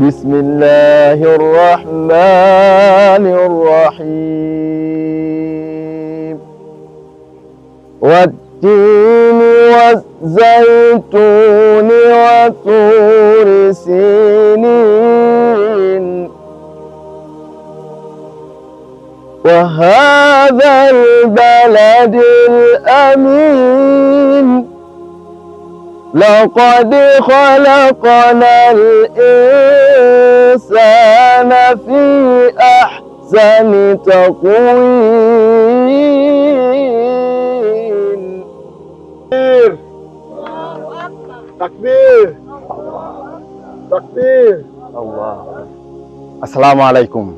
بسم الله الرحمن الرحيم والتين والزيتون وطور سينين وهذا البلد الأمين لقد خلقنا الإنسان في أحسن تقويم. Takbir. Takbir. Allah. Assalamu alaikum.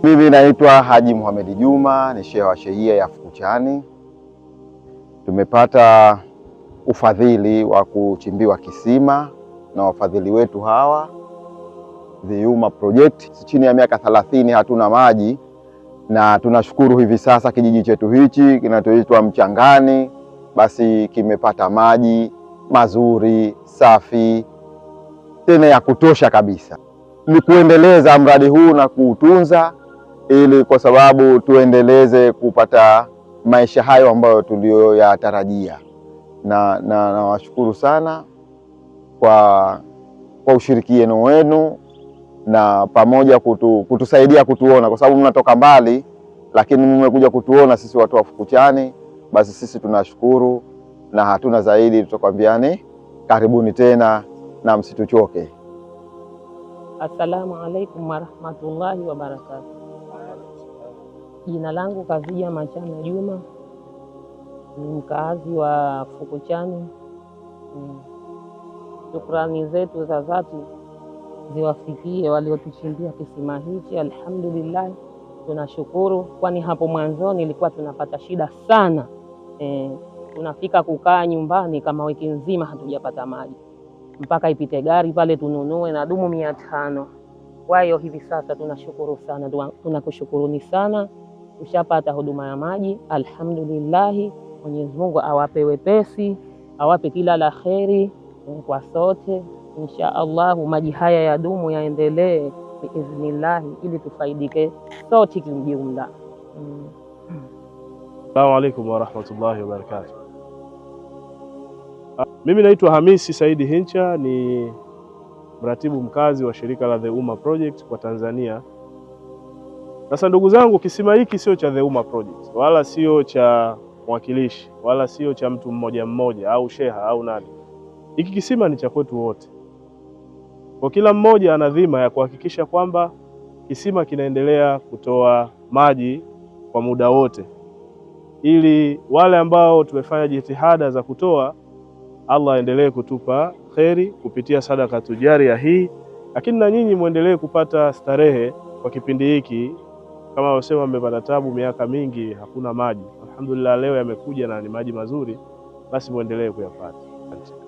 Mimi naitwa Haji Muhammad Juma, ni shehe wa shehia ya Fukuchani. Tumepata ufadhili wa kuchimbiwa kisima na wafadhili wetu hawa The Umma Project. Chini ya miaka 30 hatuna maji, na tunashukuru hivi sasa kijiji chetu hichi kinachoitwa Mchangani basi kimepata maji mazuri, safi, tena ya kutosha kabisa. Ni kuendeleza mradi huu na kuutunza, ili kwa sababu tuendeleze kupata maisha hayo ambayo tuliyoyatarajia. Na nawashukuru sana kwa ushirikiano wenu na pamoja kutusaidia kutuona, kwa sababu mnatoka mbali lakini mmekuja kutuona sisi watu wa Fukuchani. Basi sisi tunashukuru na hatuna zaidi, tutakwambiani karibuni tena na msituchoke. Assalamu alaikum warahmatullahi wabarakatuh. Jina langu Kavia Machana Juma, ni mkaazi wa Fukuchani. Shukrani zetu za dhati ziwafikie waliotuchimbia kisima hichi. Alhamdulillah, tunashukuru, kwani hapo mwanzoni ilikuwa tunapata shida sana. Tunafika kukaa nyumbani kama wiki nzima hatujapata maji, mpaka ipite gari pale tununue na dumu 500. Kwa hiyo hivi sasa tunashukuru sana, tunakushukuruni sana, ushapata huduma ya maji. Alhamdulillah, Mwenyezi Mungu awape wepesi, awape kila la kheri kwa sote. Insha Allah maji haya ya dumu yaendelee biiznillah, ili tufaidike sote kijumla. Assalamu alaikum warahmatullahi wabarakatuh. Mimi naitwa Hamisi Saidi Hincha, ni mratibu mkazi wa shirika la The Umma Project kwa Tanzania. Sasa ndugu zangu, kisima hiki sio cha The Umma Project, wala sio cha mwakilishi, wala sio cha mtu mmoja mmoja au sheha au nani. Hiki kisima ni cha kwetu wote. Kwa kila mmoja ana dhima ya kuhakikisha kwamba kisima kinaendelea kutoa maji kwa muda wote, ili wale ambao tumefanya jitihada za kutoa, Allah aendelee kutupa kheri kupitia sadaka tujaria hii, lakini na nyinyi muendelee kupata starehe kwa kipindi hiki. Kama wasema mmepata tabu miaka mingi hakuna maji, alhamdulillah leo yamekuja na ni maji mazuri, basi muendelee kuyapata.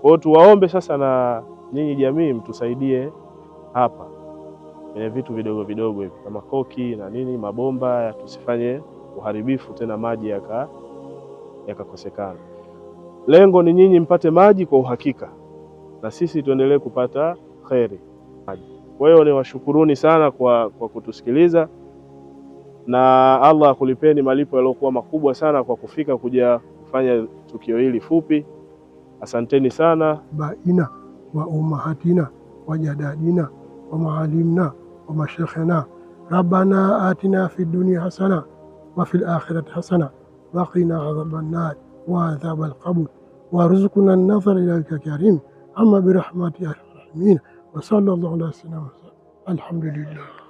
Kwa hiyo tuwaombe sasa na nyinyi jamii mtusaidie hapa kwenye vitu vidogo vidogo hivi kama koki na nini, mabomba, tusifanye uharibifu tena maji yakakosekana. Lengo ni nyinyi mpate maji kwa uhakika na sisi tuendelee kupata kheri. Kwa hiyo ni washukuruni sana kwa kutusikiliza, na Allah akulipeni malipo yaliokuwa makubwa sana kwa kufika kuja kufanya tukio hili fupi. Asanteni sana. Baina wa ummahatina wa jadadina wa maalimna wa mashayikhina rabbana atina fid dunya hasana wa fil akhirati hasana wa qina adhaban nar wa adhabal qabr warzuqna an-nazar ilayka karim amma bi rahmatika ya arhamar rahimin wa sallallahu ala sayyidina Muhammad. Alhamdulillah.